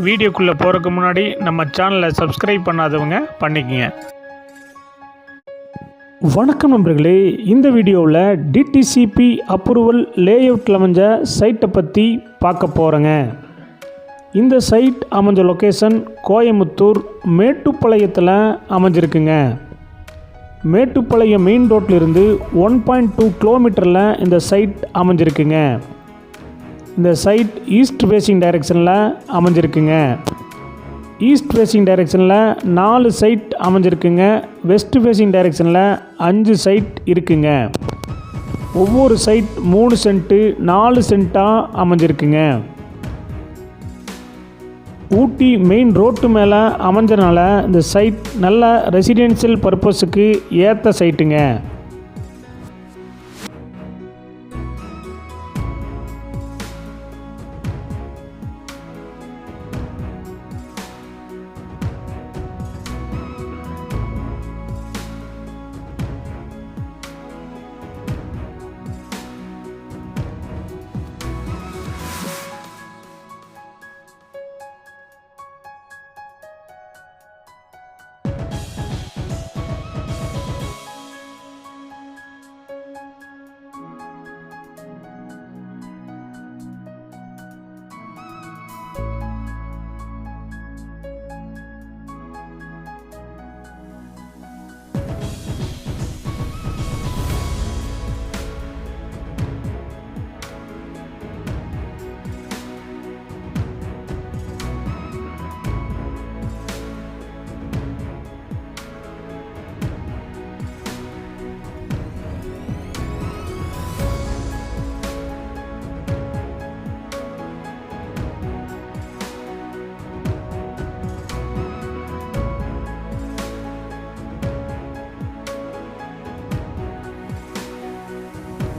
வீடியோக்குள்ளே போகிறதுக்கு முன்னாடி நம்ம சேனலை சப்ஸ்கிரைப் பண்ணாதவங்க பண்ணிக்கங்க. வணக்கம் நண்பர்களே, இந்த வீடியோவில் டிடிசிபி அப்ரூவல் லேஅவுட்டில் அமைஞ்ச சைட்டை பற்றி பார்க்க போகிறேங்க. இந்த சைட் அமைஞ்ச லொக்கேஷன் கோயம்புத்தூர் மேட்டுப்பாளையத்தில் அமைஞ்சிருக்குங்க. மேட்டுப்பாளையம் மெயின் ரோட்டிலிருந்து 1.2 கிலோமீட்டரில் இந்த சைட் அமைஞ்சிருக்குங்க. இந்த சைட் ஈஸ்ட் ஃபேஸிங் டைரெக்ஷனில் அமைஞ்சிருக்குங்க. ஈஸ்ட் ஃபேஸிங் டைரெக்ஷனில் 4 சைட் அமைஞ்சிருக்குங்க. வெஸ்ட் ஃபேஸிங் டைரெக்ஷனில் 5 சைட் இருக்குங்க. ஒவ்வொரு சைட் 3 சென்ட்டு 4 சென்ட்டாக அமைஞ்சிருக்குங்க. ஊட்டி மெயின் ரோட்டு மேலே அமைஞ்சனால இந்த சைட் நல்ல ரெசிடென்ஷியல் பர்பஸுக்கு ஏற்ற சைட்டுங்க.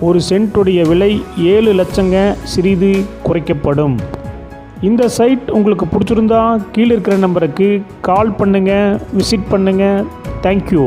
ஒரு சென்ட்டுடைய விலை 7 லட்சங்க, சிறிது குறைக்கப்படும். இந்த சைட் உங்களுக்கு பிடிச்சிருந்தா கீழே இருக்கிற நம்பருக்கு கால் பண்ணுங்கள், விசிட் பண்ணுங்கள். தேங்க்யூ.